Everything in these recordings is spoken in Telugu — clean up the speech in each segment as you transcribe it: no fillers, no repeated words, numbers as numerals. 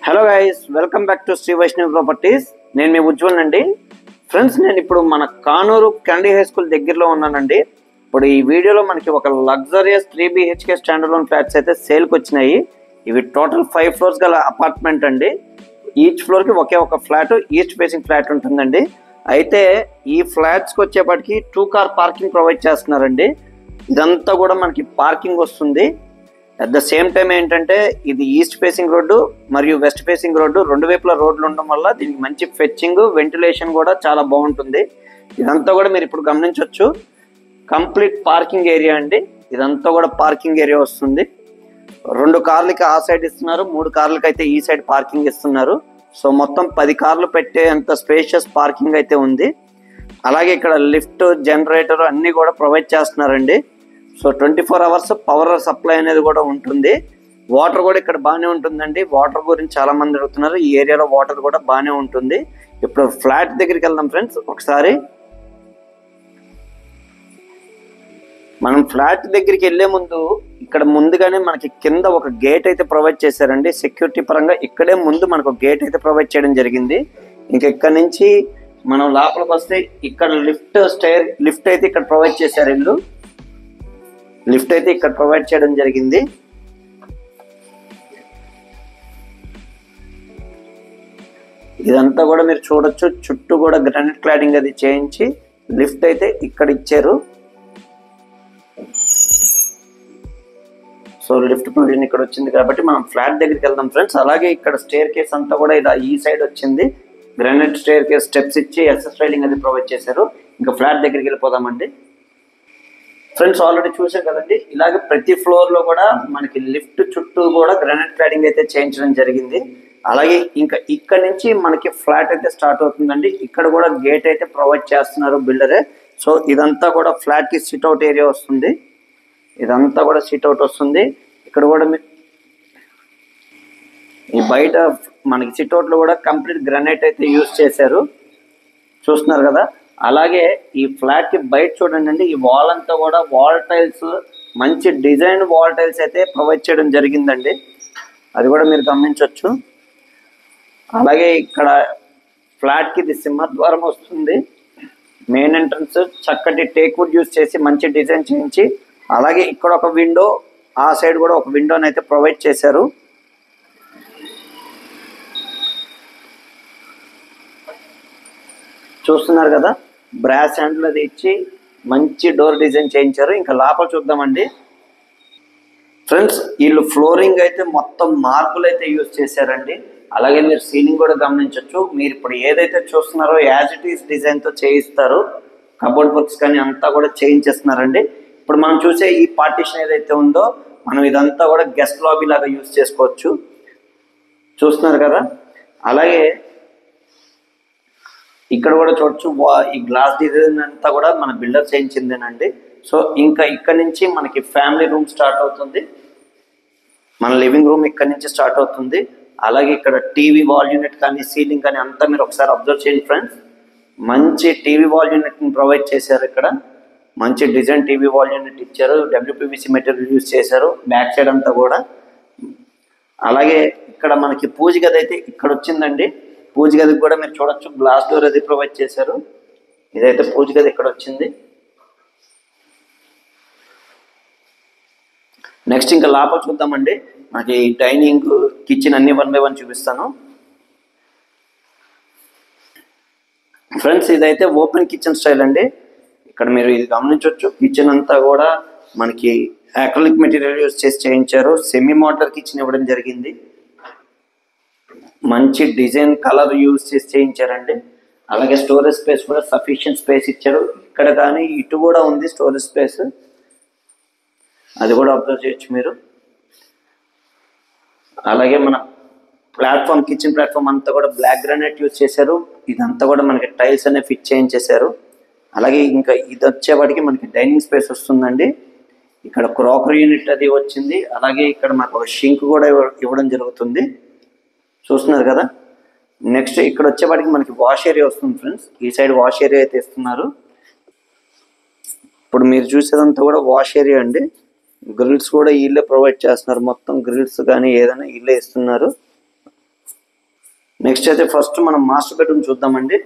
Hello guys, welcome back to Sri Vaishnavi properties. నేను మీ ఉజ్వల్ అండి. ఫ్రెండ్స్, నేను ఇప్పుడు మన కానూరు కెనడీ హై స్కూల్ దగ్గరలో ఉన్నానండి. ఇప్పుడు ఈ వీడియోలో మనకి ఒక luxurious 3 BHK standard loan flats అయితే సేల్కి వచ్చినాయి. ఇవి టోటల్ 5 ఫ్లోర్స్ గల అపార్ట్మెంట్ అండి. ఈచ్ ఫ్లోర్కి ఒకే ఒక ఫ్లాట్, ఈస్ట్ ఫేసింగ్ ఫ్లాట్ ఉంటుందండి. అయితే ఈ ఫ్లాట్స్కి వచ్చేప్పటికి 2 కార్ పార్కింగ్ ప్రొవైడ్ చేస్తున్నారండి. ఇదంతా కూడా మనకి పార్కింగ్ వస్తుంది. అట్ ద సేమ్ టైం ఏంటంటే ఇది ఈస్ట్ ఫేసింగ్ రోడ్డు మరియు వెస్ట్ ఫేసింగ్ రోడ్డు, రెండు వైపుల రోడ్లు ఉండడం వల్ల దీనికి మంచి ఫెచ్చింగ్, వెంటిలేషన్ కూడా చాలా బాగుంటుంది. ఇదంతా కూడా మీరు ఇప్పుడు గమనించవచ్చు. కంప్లీట్ పార్కింగ్ ఏరియా అండి. ఇదంతా కూడా పార్కింగ్ ఏరియా వస్తుంది. 2 కార్లకి ఆ సైడ్ ఇస్తున్నారు, 3 కార్లకి అయితే ఈ సైడ్ పార్కింగ్ ఇస్తున్నారు. సో మొత్తం 10 కార్లు పెట్టేంత స్పేషియస్ పార్కింగ్ అయితే ఉంది. అలాగే ఇక్కడ లిఫ్ట్, జనరేటర్ అన్నీ కూడా ప్రొవైడ్ చేస్తున్నారండి. సో 24 అవర్స్ పవర్ సప్లై అనేది కూడా ఉంటుంది. వాటర్ కూడా ఇక్కడ బాగానే ఉంటుందండి. వాటర్ గురించి చాలా మంది అడుగుతున్నారు. ఈ ఏరియాలో వాటర్ కూడా బాగానే ఉంటుంది. ఇప్పుడు ఫ్లాట్ దగ్గరికి వెళ్దాం ఫ్రెండ్స్. ఒకసారి మనం ఫ్లాట్ దగ్గరికి వెళ్లే ముందు ఇక్కడ ముందుగానే మనకి కింద ఒక గేట్ అయితే ప్రొవైడ్ చేశారండి. సెక్యూరిటీ పరంగా ఇక్కడే ముందు మనకు గేట్ అయితే ప్రొవైడ్ చేయడం జరిగింది. ఇంకా ఇక్కడ నుంచి మనం లోపలికి వస్తే ఇక్కడ లిఫ్ట్ అయితే ఇక్కడ ప్రొవైడ్ చేశారు. లిఫ్ట్ అయితే ఇక్కడ ప్రొవైడ్ చేయడం జరిగింది. ఇదంతా కూడా మీరు చూడొచ్చు. చుట్టూ కూడా గ్రానైట్ క్లాడింగ్ అది చేయించి లిఫ్ట్ అయితే ఇక్కడ ఇచ్చారు. సో లిఫ్ట్ ప్రొవిజన్ ఇక్కడ వచ్చింది కాబట్టి మనం ఫ్లాట్ దగ్గరికి వెళ్దాం ఫ్రెండ్స్. అలాగే ఇక్కడ స్టేర్ కేస్ అంతా కూడా ఇలా ఈ సైడ్ వచ్చింది. గ్రానైట్ స్టేర్ కేస్ స్టెప్స్ ఇచ్చి ఎస్ఎస్ రైలింగ్ అది ప్రొవైడ్ చేశారు. ఇంకా ఫ్లాట్ దగ్గరికి వెళ్ళిపోదామండి. ఫ్రెండ్స్, ఆల్రెడీ చూసాం కదండి. ఇలాగే ప్రతి ఫ్లోర్ లో కూడా మనకి లిఫ్ట్ చుట్టూ కూడా గ్రానైట్ క్లాడింగ్ అయితే చేయించడం జరిగింది. అలాగే ఇంకా ఇక్కడ నుంచి మనకి ఫ్లాట్ అయితే స్టార్ట్ అవుతుందండి. ఇక్కడ కూడా గేట్ అయితే ప్రొవైడ్ చేస్తున్నారు బిల్డరే. సో ఇదంతా కూడా ఫ్లాట్ కి సిట్అవుట్ ఏరియా వస్తుంది. ఇదంతా కూడా సిట్అవుట్ వస్తుంది. ఇక్కడ కూడా ఈ బయట మనకి సిట్అవుట్ లో కూడా కంప్లీట్ గ్రానైట్ అయితే యూజ్ చేశారు, చూస్తున్నారు కదా. అలాగే ఈ ఫ్లాట్ కి బయట చూడండి అండి. ఈ వాల్ అంతా కూడా వాల్ టైల్స్, మంచి డిజైన్ వాల్ టైల్స్ అయితే ప్రొవైడ్ చేయడం జరిగిందండి. అది కూడా మీరు గమనించవచ్చు. అలాగే ఇక్కడ ఫ్లాట్ కి ఇది సింహద్వారం వస్తుంది. మెయిన్ ఎంట్రన్స్ చక్కటి టేక్ వుడ్ యూజ్ చేసి మంచి డిజైన్ చేయించి, అలాగే ఇక్కడ ఒక విండో, ఆ సైడ్ కూడా ఒక విండోని అయితే ప్రొవైడ్ చేశారు. చూస్తున్నారు కదా, బ్రాస్ హ్యాండిల్ అది ఇచ్చి మంచి డోర్ డిజైన్ చేయించారు. ఇంకా లోపల చూద్దామండి. ఫ్రెండ్స్, వీళ్ళు ఫ్లోరింగ్ అయితే మొత్తం మార్బుల్ అయితే యూజ్ చేశారండి. అలాగే మీరు సీలింగ్ కూడా గమనించవచ్చు. మీరు ఇప్పుడు ఏదైతే చూస్తున్నారో యాజ్ ఇట్ ఈస్ డిజైన్ తో చేయిస్తారు. కబోర్డ్ వర్క్స్ కానీ అంతా కూడా చేయించేస్తున్నారండి. ఇప్పుడు మనం చూసే ఈ పార్టీషన్ ఏదైతే ఉందో, మనం ఇదంతా కూడా గెస్ట్ లాబీ లాగా యూజ్ చేసుకోవచ్చు. చూస్తున్నారు కదా. అలాగే ఇక్కడ కూడా చూడొచ్చు. ఈ గ్లాస్ డిజైన్ అంతా కూడా మన బిల్డర్ చేయించిందేనండి. సో ఇంకా ఇక్కడ నుంచి మనకి ఫ్యామిలీ రూమ్ స్టార్ట్ అవుతుంది. మన లివింగ్ రూమ్ ఇక్కడ నుంచి స్టార్ట్ అవుతుంది. అలాగే ఇక్కడ టీవీ వాల్ యూనిట్ కానీ సీలింగ్ కానీ అంతా మీరు ఒకసారి అబ్జర్వ్ చేయండి ఫ్రెండ్స్. మంచి టీవీ వాల్ యూనిట్ని ప్రొవైడ్ చేశారు. ఇక్కడ మంచి డిజైన్ టీవీ వాల్ యూనిట్ ఇచ్చారు. WPVC మెటీరియల్ యూజ్ చేశారు బ్యాక్ సైడ్ అంతా కూడా. అలాగే ఇక్కడ మనకి పూజ గది అయితే ఇక్కడ వచ్చిందండి. పూజ గదికి కూడా మీరు చూడొచ్చు, గ్లాస్ డోర్ అది ప్రొవైడ్ చేశారు. ఇదైతే పూజ గది ఇక్కడ వచ్చింది. నెక్స్ట్ ఇంకా లోపల చూద్దామండి. మనకి డైనింగ్, కిచెన్ అన్ని 1 by 1 చూపిస్తాను ఫ్రెండ్స్. ఇదైతే ఓపెన్ కిచెన్ స్టైల్ అండి. ఇక్కడ మీరు ఇది గమనించవచ్చు. కిచెన్ అంతా కూడా మనకి అక్రిలిక్ మెటీరియల్ యూజ్ చేసి చేయించారు. సెమీ మోడలర్ కిచెన్ ఇవ్వడం జరిగింది. మంచి డిజైన్ కలర్ యూజ్ చేసి చేయించారండి. అలాగే స్టోరేజ్ స్పేస్ కూడా సఫిషియెంట్ స్పేస్ ఇచ్చారు. ఇక్కడ కానీ ఇటు కూడా ఉంది స్టోరేజ్ స్పేస్, అది కూడా అబ్జర్వ్ చేయొచ్చు మీరు. అలాగే మన ప్లాట్ఫామ్, కిచెన్ ప్లాట్ఫామ్ అంతా కూడా బ్లాక్ గ్రానైట్ యూజ్ చేశారు. ఇదంతా కూడా మనకి టైల్స్ అనేవి ఫిట్ చేయించేశారు. అలాగే ఇంకా ఇది వచ్చేవాడికి మనకి డైనింగ్ స్పేస్ వస్తుందండి. ఇక్కడ క్రాకరీ యూనిట్ అది వచ్చింది. అలాగే ఇక్కడ మనకు షింక్ కూడా ఇవ్వడం జరుగుతుంది, చూస్తున్నారు కదా. నెక్స్ట్ ఇక్కడ వచ్చేవాడికి మనకి వాష్ ఏరియా వస్తుంది ఫ్రెండ్స్. ఈ సైడ్ వాష్ ఏరియా అయితే ఇస్తున్నారు. ఇప్పుడు మీరు చూసేదంతా కూడా వాష్ ఏరియా అండి. గ్రిల్స్ కూడా వీళ్ళే ప్రొవైడ్ చేస్తున్నారు. మొత్తం గ్రిల్స్ కానీ ఏదైనా వీళ్ళే ఇస్తున్నారు. నెక్స్ట్ అయితే ఫస్ట్ మనం మాస్టర్ బెడ్రూమ్ చూద్దామండి.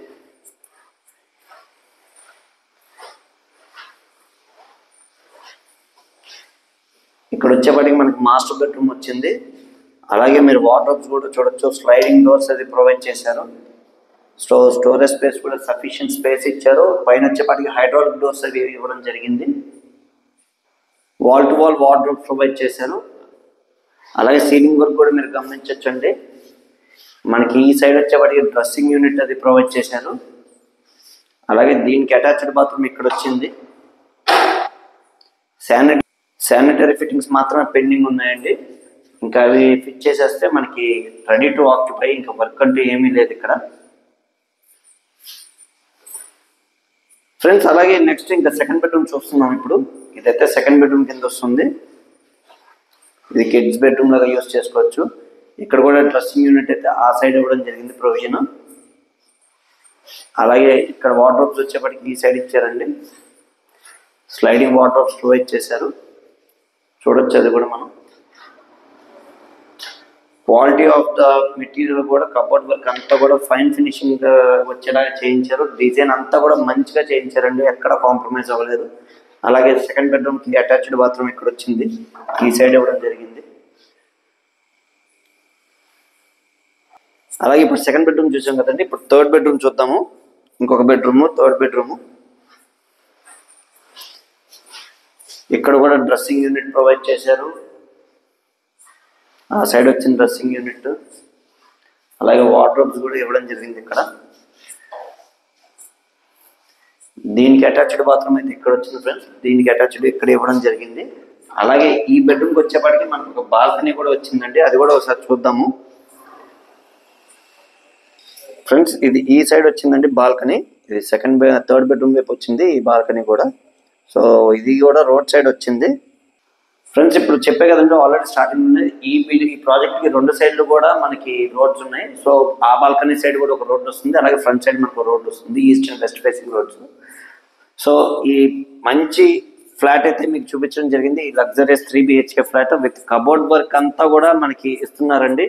ఇక్కడ వచ్చేప్పటికి మనకి మాస్టర్ బెడ్రూమ్ వచ్చింది. అలాగే మీరు వార్డ్రోబ్స్ కూడా చూడొచ్చు, స్లైడింగ్ డోర్స్ అది ప్రొవైడ్ చేశారు. స్టోరేజ్ స్పేస్ కూడా సఫిషియెంట్ స్పేస్ ఇచ్చారు. పైన వచ్చేప్పటికి హైడ్రాలిక్ డోర్స్ అవి ఇవ్వడం జరిగింది. Wall to wall wardrobes provide చేశారు. అలాగే సీలింగ్ వర్క్ కూడా మీరు గమనించవచ్చండి. మనకి ఈ సైడ్ వచ్చేప్పటికి డ్రెస్సింగ్ యూనిట్ అది ప్రొవైడ్ చేశారు. అలాగే దీనికి అటాచ్డ్ బాత్రూమ్ ఇక్కడ వచ్చింది. శానిటరీ ఫిట్టింగ్స్ మాత్రమే పెండింగ్ ఉన్నాయండి. ఇంకా అవి ఫిట్ చేసేస్తే మనకి రెడీ టు ఆక్యుపై, ఇంకా వర్క్ అంటూ ఏమీ లేదు ఇక్కడ ఫ్రెండ్స్. అలాగే నెక్స్ట్ ఇంకా సెకండ్ బెడ్రూమ్ చూస్తున్నాం. ఇప్పుడు ఇదైతే సెకండ్ బెడ్రూమ్ కింద వస్తుంది. ఇది కిడ్స్ బెడ్రూమ్ లాగా యూజ్ చేసుకోవచ్చు. ఇక్కడ కూడా డ్రెస్సింగ్ యూనిట్ అయితే ఆ సైడ్ ఇవ్వడం జరిగింది ప్రొవిజన్. అలాగే ఇక్కడ వార్డ్రోబ్స్ వచ్చేప్పటికి ఈ సైడ్ ఇచ్చారండి. స్లైడింగ్ వార్డ్రోబ్స్ ప్రొవైడ్ చేశారు, చూడొచ్చు. అది కూడా మనం క్వాలిటీ ఆఫ్ ద మెటీరియల్ కూడా, కబోర్డ్ వర్క్ అంతా కూడా ఫైన్ ఫినిషింగ్ వచ్చేలాగా చేయించారు. డిజైన్ అంతా కూడా మంచిగా చేయించారండి, ఎక్కడ కాంప్రమైజ్ అవ్వలేదు. అలాగే సెకండ్ బెడ్రూమ్ కి అటాచ్డ్ బాత్రూమ్ ఇక్కడ వచ్చింది, ఈ సైడ్ ఇవ్వడం జరిగింది. అలాగే ఇప్పుడు సెకండ్ బెడ్రూమ్ చూసాం కదండి. ఇప్పుడు థర్డ్ బెడ్రూమ్ చూద్దాము. ఇంకొక బెడ్రూమ్, థర్డ్ బెడ్రూమ్. ఇక్కడ కూడా డ్రెస్సింగ్ యూనిట్ ప్రొవైడ్ చేశారు. ఆ సైడ్ వచ్చిన డ్రెస్సింగ్ యూనిట్, అలాగే వార్డ్రోబ్స్ కూడా ఇవ్వడం జరిగింది ఇక్కడ. దీనికి అటాచ్డ్ బాత్రూమ్ అయితే ఇక్కడ వచ్చింది ఫ్రెండ్స్. దీనికి అటాచ్డ్ ఇక్కడ ఇవ్వడం జరిగింది. అలాగే ఈ బెడ్రూమ్కి వచ్చేప్పటికి మనకు ఒక బాల్కనీ కూడా వచ్చిందండి, అది కూడా ఒకసారి చూద్దాము ఫ్రెండ్స్. ఇది ఈ సైడ్ వచ్చిందండి బాల్కనీ. ఇది థర్డ్ బెడ్రూమ్ వైపు వచ్చింది ఈ బాల్కనీ కూడా. సో ఇది కూడా రోడ్ సైడ్ వచ్చింది ఫ్రెండ్స్. ఇప్పుడు చెప్పే కదండి, ఆల్రెడీ స్టార్టింగ్ ఉన్నది. ఈ ప్రాజెక్ట్కి రెండు సైడ్లు కూడా మనకి రోడ్స్ ఉన్నాయి. సో ఆ బాల్కనీ సైడ్ కూడా ఒక రోడ్ వస్తుంది, అలాగే ఫ్రంట్ సైడ్ మనకు రోడ్ వస్తుంది, east and west facing roads. So ఈ మంచి ఫ్లాట్ అయితే మీకు చూపించడం జరిగింది. ఈ luxurious 3 BHK flat with cupboard work అంతా కూడా మనకి ఇస్తున్నారండి.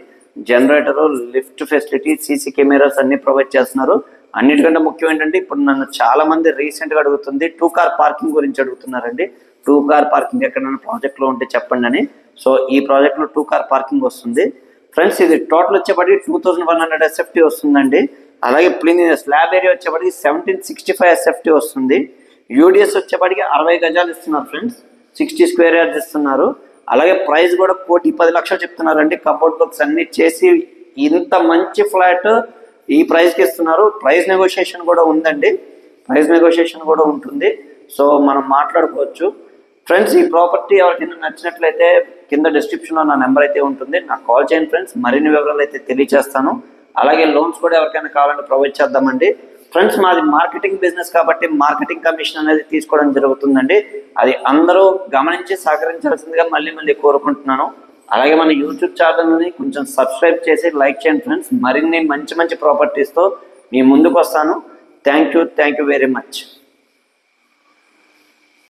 Generator, lift facility, CC cameras అన్ని ప్రొవైడ్ చేస్తున్నారు. అన్నిటికంటే ముఖ్యం ఏంటంటే, ఇప్పుడు నన్ను చాలా మంది రీసెంట్గా అడుగుతుంది 2 కార్ పార్కింగ్ గురించి అడుగుతున్నారండి. 2 కార్ పార్కింగ్ ఎక్కడైనా ప్రాజెక్ట్లో ఉంటే చెప్పండి అని. సో ఈ ప్రాజెక్ట్లో 2 కార్ పార్కింగ్ వస్తుంది ఫ్రెండ్స్. ఇది టోటల్ వచ్చేప్పటికి 2100 SFT వస్తుందండి. అలాగే స్లాబ్ ఏరియా వచ్చేప్పటికి 1765 SFT వస్తుంది. యూడిఎస్ వచ్చేప్పటికి 60 గజాలు ఇస్తున్నారు ఫ్రెండ్స్, 60 స్క్వేర్ యార్డ్స్ ఇస్తున్నారు. అలాగే ప్రైస్ కూడా 1,10,00,000 చెప్తున్నారండి. కబోర్డ్ వర్క్స్ అన్ని చేసి ఇంత మంచి ఫ్లాట్ ఈ ప్రైస్కి ఇస్తున్నారు. ప్రైస్ నెగోషియేషన్ కూడా ఉందండి, ప్రైస్ నెగోషియేషన్ కూడా ఉంటుంది. సో మనం మాట్లాడుకోవచ్చు ఫ్రెండ్స్. ఈ ప్రాపర్టీ ఎవరికైనా నచ్చినట్లయితే కింద డిస్క్రిప్షన్లో నా నెంబర్ అయితే ఉంటుంది, నాకు కాల్ చేయండి ఫ్రెండ్స్. మరిన్ని వివరాలు అయితే తెలియజేస్తాను. అలాగే లోన్స్ కూడా ఎవరికైనా కావాలంటే ప్రొవైడ్ చేద్దామండి ఫ్రెండ్స్. మాది మార్కెటింగ్ బిజినెస్ కాబట్టి మార్కెటింగ్ కమిషన్ అనేది తీసుకోవడం జరుగుతుందండి. అది అందరూ గమనించి సహకరించాల్సిందిగా మళ్ళీ కోరుకుంటున్నాను. అలాగే మన యూట్యూబ్ ఛానల్ని కొంచెం సబ్స్క్రైబ్ చేసి లైక్ చేయండి ఫ్రెండ్స్. మరిన్ని మంచి ప్రాపర్టీస్తో మీ ముందుకు వస్తాను. Thank you very much.